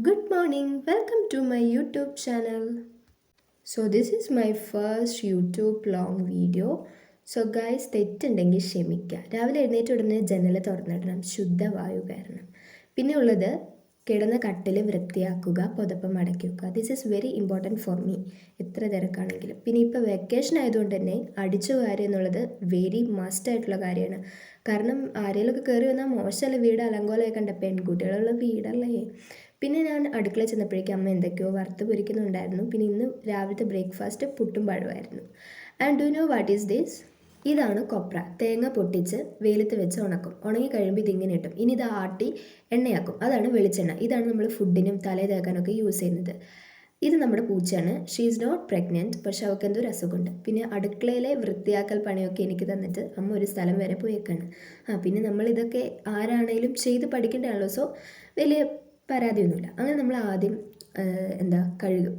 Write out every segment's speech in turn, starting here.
Good morning, welcome to my YouTube channel. So this is my first YouTube long video. So guys, തെറ്റുണ്ടെങ്കിൽ ക്ഷമിക്കുക. രാവിലെ എഴുന്നേറ്റ് ഉടനെ ജനൽ തുറന്നിടണം, ശുദ്ധവായു കയറണം. പിന്നെ ഉള്ളത് കിടന്ന കട്ടിൽ വൃത്തിയാക്കുക, പുതപ്പ് മടക്കി വെക്കുക. This is very important for me, എത്ര തിരക്കാണെങ്കിലും. പിന്നെ ഇപ്പോൾ വെക്കേഷൻ ആയതുകൊണ്ട് തന്നെ അടിച്ചു വാരുക എന്നുള്ളത് വെരി മസ്റ്റ് ആയിട്ടുള്ള കാര്യമാണ്. കാരണം ആരെങ്കിലുമൊക്കെ കയറി വന്നാൽ മോശമല്ല, വീട് അലങ്കോലമായി കണ്ട പെൺകുട്ടികളുള്ള വീടല്ലേ. പിന്നെ ഞാൻ അടുക്കളയിൽ ചെന്നപ്പോഴേക്കും അമ്മ എന്തൊക്കെയോ വറുത്ത് പൊരിക്കുന്നുണ്ടായിരുന്നു. പിന്നെ ഇന്ന് രാവിലത്തെ ബ്രേക്ക്ഫാസ്റ്റ് പുട്ടും പഴമായിരുന്നു. And do know what is this? ഇതാണ് കൊപ്ര. തേങ്ങ പൊട്ടിച്ച് വെയിലത്ത് വെച്ച് ഉണക്കും. ഉണങ്ങി കഴിയുമ്പോൾ ഇതിങ്ങനെ ഇട്ടും. ഇനി ഇത് ആട്ടി എണ്ണയാക്കും. അതാണ് വെളിച്ചെണ്ണ. ഇതാണ് നമ്മൾ ഫുഡിനും തലയിൽ തേക്കാനൊക്കെ യൂസ് ചെയ്യുന്നത്. ഇത് നമ്മുടെ പൂച്ചയാണ്. ഷീ ഈസ് നോട്ട് പ്രഗ്നൻറ്റ്, പക്ഷെ അവൾക്ക് എന്തോ ഒരു അസുഖമുണ്ട്. പിന്നെ അടുക്കളയിലെ വൃത്തിയാക്കൽ പണിയൊക്കെ എനിക്ക് തന്നിട്ട് അമ്മ ഒരു സ്ഥലം വരെ പോയേക്കാണ്. പിന്നെ നമ്മളിതൊക്കെ ആരാണേലും ചെയ്ത് പഠിക്കേണ്ടതാണല്ലോ. സോ വലിയ പരാതിയൊന്നുമില്ല. അങ്ങനെ നമ്മൾ ആദ്യം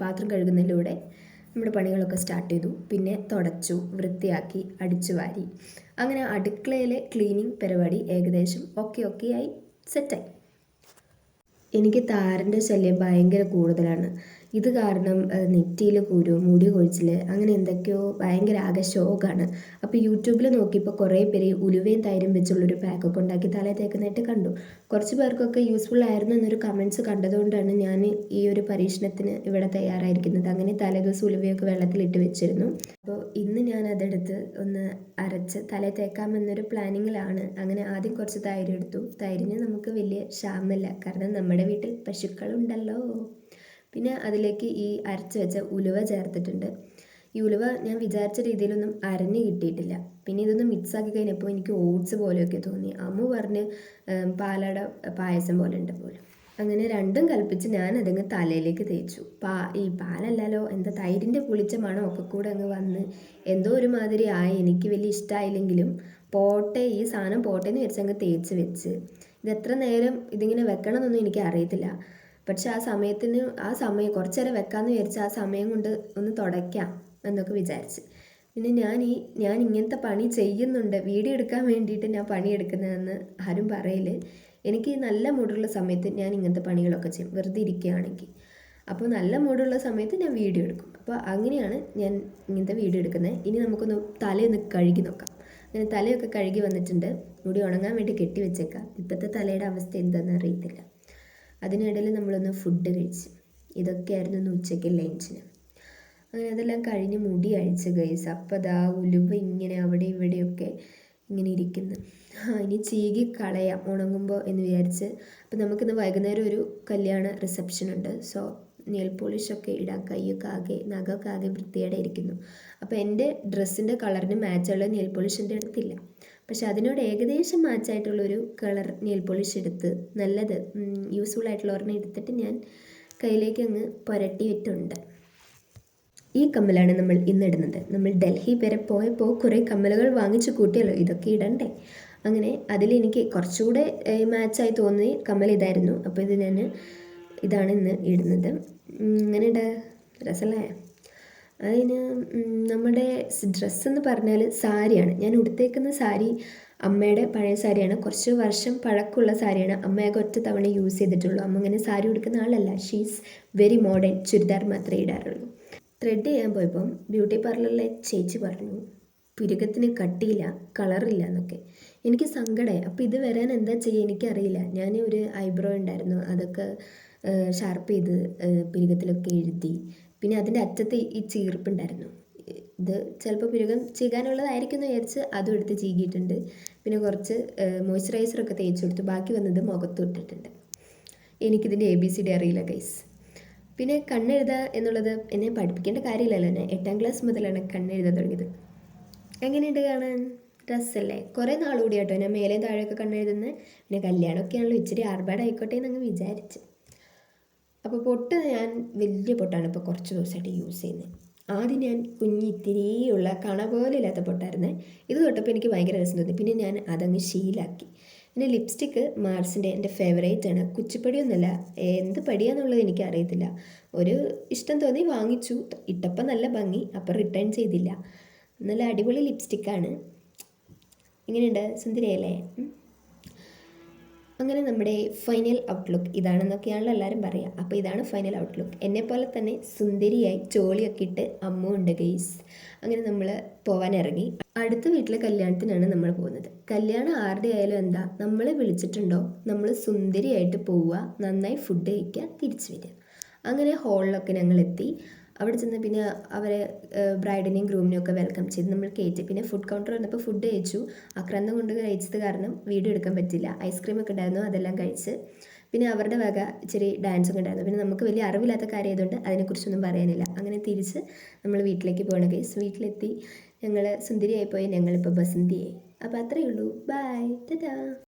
പാത്രം കഴുകുന്നതിലൂടെ നമ്മുടെ പണികളൊക്കെ സ്റ്റാർട്ട് ചെയ്തു. പിന്നെ തുടച്ചു, വൃത്തിയാക്കി, അടിച്ചു വാരി. അങ്ങനെ അടുക്കളയിലെ ക്ലീനിങ് പരിപാടി ഏകദേശം ഒക്കെ ആയി, സെറ്റായി. എനിക്ക് താരൻ്റെ ശല്യം ഭയങ്കര കൂടുതലാണ്. ഇത് കാരണം നെറ്റിയിൽ കുരു, മുടി കൊഴിച്ചിൽ, അങ്ങനെ എന്തൊക്കെയോ ഭയങ്കര ആകെ ശോകമാണ്. അപ്പോൾ യൂട്യൂബിൽ നോക്കിയപ്പോൾ കുറേ പേര് ഉലുവയും തൈരും വെച്ചുള്ളൊരു പാക്കൊക്കെ ഉണ്ടാക്കി തലയിൽ തേക്കുന്നതായിട്ട് കണ്ടു. കുറച്ച് പേർക്കൊക്കെ യൂസ്ഫുൾ ആയിരുന്നു എന്നൊരു കമൻറ്റ്സ് കണ്ടതുകൊണ്ടാണ് ഞാൻ ഈ ഒരു പരീക്ഷണത്തിന് ഇവിടെ തയ്യാറായിരിക്കുന്നത്. അങ്ങനെ തലേദിവസം ഉലുവയൊക്കെ വെള്ളത്തിലിട്ട് വെച്ചിരുന്നു. അപ്പോൾ ഇന്ന് ഞാൻ അതെടുത്ത് ഒന്ന് അരച്ച് തലയിൽ തേക്കാമെന്നൊരു പ്ലാനിങ്ങിലാണ്. അങ്ങനെ ആദ്യം കുറച്ച് തൈര് എടുത്തു. തൈരിന് നമുക്ക് വലിയ ക്ഷാമമില്ല, കാരണം നമ്മുടെ വീട്ടിൽ പശുക്കളുണ്ടല്ലോ. പിന്നെ അതിലേക്ക് ഈ അരച്ച് വെച്ച ഉലുവ ചേർത്തിട്ടുണ്ട്. ഈ ഉലുവ ഞാൻ വിചാരിച്ച രീതിയിലൊന്നും അരഞ്ഞ് കിട്ടിയിട്ടില്ല. പിന്നെ ഇതൊന്ന് മിക്സാക്കി കഴിഞ്ഞപ്പോൾ എനിക്ക് ഓട്സ് പോലെയൊക്കെ തോന്നി. അമ്മ പറഞ്ഞ് പാലട പായസം പോലെ ഉണ്ട് പോലും. അങ്ങനെ രണ്ടും കൽപ്പിച്ച് ഞാൻ അതങ്ങ് തലയിലേക്ക് തേച്ചു. ഈ പാലല്ലല്ലോ, എന്താ തൈരിൻ്റെ പുളിച്ച മണം ഒക്കെ കൂടെ അങ്ങ് വന്ന് എന്തോ ഒരുമാതിരി ആയി. എനിക്ക് വലിയ ഇഷ്ടമായില്ലെങ്കിലും ഈ സാധനം പോട്ടെ എന്ന് വിചാരിച്ചങ്ങ് തേച്ച് വെച്ച്. ഇത് എത്ര നേരം ഇതിങ്ങനെ വെക്കണം എന്നൊന്നും എനിക്ക് അറിയത്തില്ല. പക്ഷെ ആ സമയം കുറച്ച് നേരം വെക്കാമെന്ന് വിചാരിച്ച് ആ സമയം കൊണ്ട് ഒന്ന് തുടയ്ക്കാം എന്നൊക്കെ വിചാരിച്ച്. പിന്നെ ഞാൻ ഇങ്ങനത്തെ പണി ചെയ്യുന്നുണ്ട്, വീഡിയോ എടുക്കാൻ വേണ്ടിയിട്ട് ഞാൻ പണിയെടുക്കുന്നതെന്ന് ആരും പറയല്. എനിക്ക് നല്ല മൂടുള്ള സമയത്ത് ഞാൻ ഇങ്ങനത്തെ പണികളൊക്കെ ചെയ്യും, വെറുതെ ഇരിക്കുകയാണെങ്കിൽ. അപ്പോൾ നല്ല മൂടുള്ള സമയത്ത് ഞാൻ വീഡിയോ എടുക്കും. അപ്പോൾ അങ്ങനെയാണ് ഞാൻ ഇങ്ങനത്തെ വീഡിയോ എടുക്കുന്നത്. ഇനി നമുക്കൊന്ന് തലയൊന്ന് കഴുകി നോക്കാം. അങ്ങനെ തലയൊക്കെ കഴുകി വന്നിട്ടുണ്ട്. മുടി ഉണങ്ങാൻ വേണ്ടി കെട്ടി വെച്ചേക്കാം. ഇപ്പോഴത്തെ തലയുടെ അവസ്ഥ എന്താണെന്ന് അറിയത്തില്ല. അതിനിടയിൽ നമ്മളൊന്ന് ഫുഡ് കഴിച്ച്. ഇതൊക്കെയായിരുന്നു ഇന്ന് ഉച്ചയ്ക്ക് ലഞ്ചിന്. അങ്ങനെ അതെല്ലാം കഴിഞ്ഞ് മുടി അഴിച്ച് ഗൈസ്. അപ്പോൾ അതാ ഉലുവ ഇങ്ങനെ അവിടെ ഇവിടെയൊക്കെ ഇങ്ങനെ ഇരിക്കുന്നു. ഇനി ചീകി കളയാം ഉണങ്ങുമ്പോൾ എന്ന് വിചാരിച്ച്. അപ്പോൾ നമുക്കിന്ന് വൈകുന്നേരം ഒരു കല്യാണ റിസപ്ഷൻ ഉണ്ട്. സോ നെയിൽ പോളിഷൊക്കെ ഇടാം. കൈയൊക്കെ ആകെ നഖമൊക്കെ ആകെ വൃത്തിയോടെ ഇരിക്കുന്നു. അപ്പോൾ എൻ്റെ ഡ്രസ്സിൻ്റെ കളറിന് മാച്ചുള്ള നെയിൽ പോളിഷ് എൻ്റെ അടുത്തില്ല. പക്ഷെ അതിനോട് ഏകദേശം മാച്ചായിട്ടുള്ളൊരു കളർ നെയിൽ പോളിഷ് എടുത്ത് നല്ലത് യൂസ്ഫുൾ ആയിട്ടുള്ള ഒരെണ്ണം എടുത്തിട്ട് ഞാൻ കയ്യിലേക്ക് അങ്ങ് പുരട്ടിയിട്ടുണ്ട്. ഈ കമ്മലാണ് നമ്മൾ ഇന്നിടുന്നത്. നമ്മൾ ഡൽഹി വരെ പോയപ്പോൾ കുറേ കമ്മലുകൾ വാങ്ങിച്ചു കൂട്ടിയല്ലോ, ഇതൊക്കെ ഇടണ്ടേ. അങ്ങനെ അതിലെനിക്ക് കുറച്ചുകൂടെ മാച്ചായി തോന്നി കമ്മൽ ഇതായിരുന്നു. അപ്പോൾ ഇതാണ് ഇന്ന് ഇടുന്നത്. ഇങ്ങനെ രസമല്ലേ. അതിന് നമ്മുടെ ഡ്രസ്സെന്ന് പറഞ്ഞാൽ സാരിയാണ്. ഞാൻ ഉടുത്തേക്കുന്ന സാരി അമ്മയുടെ പഴയ സാരിയാണ്. കുറച്ച് വർഷം പഴക്കമുള്ള സാരിയാണ്. അമ്മയൊക്കെ ഒറ്റ തവണ യൂസ് ചെയ്തിട്ടുള്ളൂ. അമ്മ ഇങ്ങനെ സാരി ഉടുക്കുന്ന ആളല്ല. She's very modern. ചുരിദാർ മാത്രമേ ഇടാറുള്ളൂ. ത്രെഡ് ചെയ്യാൻ പോയപ്പം ബ്യൂട്ടി പാർലറിലെ ചേച്ചി പറഞ്ഞു പുരുകത്തിന് കട്ടിയില്ല, കളറില്ല എന്നൊക്കെ. എനിക്ക് സങ്കടമായി. അപ്പോൾ ഇത് വരാൻ എന്താ ചെയ്യുക എനിക്കറിയില്ല. ഞാൻ ഒരു ഐബ്രോ ഉണ്ടായിരുന്നു, അതൊക്കെ ഷാർപ്പ് ചെയ്ത് പുരുകത്തിലൊക്കെ എഴുതി. പിന്നെ അതിൻ്റെ അറ്റത്ത് ഈ ചീർപ്പുണ്ടായിരുന്നു. ഇത് ചിലപ്പോൾ പുരുകം ചീകാനുള്ളതായിരിക്കും എന്ന് വിചാരിച്ച് അതും എടുത്ത് ചീകിയിട്ടുണ്ട്. പിന്നെ കുറച്ച് മോയ്സ്ചറൈസറൊക്കെ തേച്ച് കൊടുത്തു. ബാക്കി വന്നത് മുഖത്ത് ഇട്ടിട്ടുണ്ട്. എനിക്കിതിൻ്റെ ABCD അറിയില്ല ഗൈസ്. പിന്നെ കണ്ണെഴുതുക എന്നുള്ളത് എന്നെ പഠിപ്പിക്കേണ്ട കാര്യമില്ലല്ലോ. ഞാൻ 8ാം ക്ലാസ് മുതലാണ് കണ്ണെഴുതാൻ തുടങ്ങിയത്. എങ്ങനെയുണ്ട് കാണാൻ? രസമല്ലേ? കുറേ നാളുകൂടി കേട്ടോ ഞാൻ മേലെ താഴെയൊക്കെ കണ്ണെഴുതുന്നത്. പിന്നെ കല്യാണമൊക്കെ ആണല്ലോ, ഇച്ചിരി ആർഭാടായിക്കോട്ടെ എന്നങ്ങ് വിചാരിച്ച്. അപ്പോൾ പൊട്ട് ഞാൻ വലിയ പൊട്ടാണ് ഇപ്പോൾ കുറച്ച് ദിവസമായിട്ട് യൂസ് ചെയ്യുന്നത്. ആദ്യം ഞാൻ ഇത്തിരിയുള്ള കണ പോലെ ഇല്ലാത്ത പൊട്ടായിരുന്നേ. ഇത് തൊട്ടപ്പോൾ എനിക്ക് ഭയങ്കര രസം തോന്നി. പിന്നെ ഞാൻ അതങ്ങ് ശീലാക്കി. പിന്നെ ലിപ്സ്റ്റിക്ക് മാർസിൻ്റെ എൻ്റെ ഫേവറേറ്റ് ആണ്. കുച്ചിപ്പൊടിയൊന്നുമല്ല, എന്ത് പടിയാന്നുള്ളത് എനിക്കറിയത്തില്ല. ഒരു ഇഷ്ടം തോന്നി വാങ്ങിച്ചു. ഇട്ടപ്പം നല്ല ഭംഗി, അപ്പം റിട്ടേൺ ചെയ്തില്ല. നല്ല അടിപൊളി ലിപ്സ്റ്റിക്കാണ്. ഇങ്ങനെയുണ്ട്, സുന്ദരിയല്ലേ? അങ്ങനെ നമ്മുടെ ഫൈനൽ ഔട്ട്ലുക്ക് ഇതാണെന്നൊക്കെയാണല്ലോ എല്ലാവരും പറയുക. അപ്പോൾ ഇതാണ് ഫൈനൽ ഔട്ട്ലുക്ക്. എന്നെപ്പോലെ തന്നെ സുന്ദരിയായി ചോളിയൊക്കെ ഇട്ട് അമ്മ ഉണ്ട് ഗെയ്സ്. അങ്ങനെ നമ്മൾ പോകാനിറങ്ങി. അടുത്ത വീട്ടിലെ കല്യാണത്തിനാണ് നമ്മൾ പോകുന്നത്. കല്യാണം ആരുടെ ആയാലും എന്താ, നമ്മളെ വിളിച്ചിട്ടുണ്ടോ നമ്മൾ സുന്ദരിയായിട്ട് പോവുക, നന്നായി ഫുഡ് കഴിക്കുക, തിരിച്ചു വരിക. അങ്ങനെ ഹോളിലൊക്കെ ഞങ്ങൾ എത്തി. അവിടെ ചെന്ന് പിന്നെ അവരെ ബ്രൈഡിനെയും ഗ്രൂമിനെയും ഒക്കെ വെൽക്കം ചെയ്ത് നമ്മൾ കയറ്റി. പിന്നെ ഫുഡ് കൗണ്ടർ വന്നപ്പോൾ ഫുഡ് കഴിച്ചു. ആക്രാന്തം കൊണ്ട് കഴിച്ചത് കാരണം വീഡിയോ എടുക്കാൻ പറ്റില്ല. ഐസ്ക്രീം ഒക്കെ ഉണ്ടായിരുന്നു, അതെല്ലാം കഴിച്ച്. പിന്നെ അവരുടെ വക ഇച്ചിരി ഡാൻസൊക്കെ ഉണ്ടായിരുന്നു. പിന്നെ നമുക്ക് വലിയ അറിവില്ലാത്ത കാര്യം ആയതുകൊണ്ട് അതിനെക്കുറിച്ചൊന്നും പറയാനില്ല. അങ്ങനെ തിരിച്ച് നമ്മൾ വീട്ടിലേക്ക് പോകണം ഗൈസ്. വീട്ടിലെത്തി ഞങ്ങൾ സുന്ദരിയായി പോയി, ഞങ്ങളിപ്പോൾ ബസന്തിയായി. അപ്പോൾ അത്രയേ ഉള്ളൂ. ബൈ, ടാറ്റാ.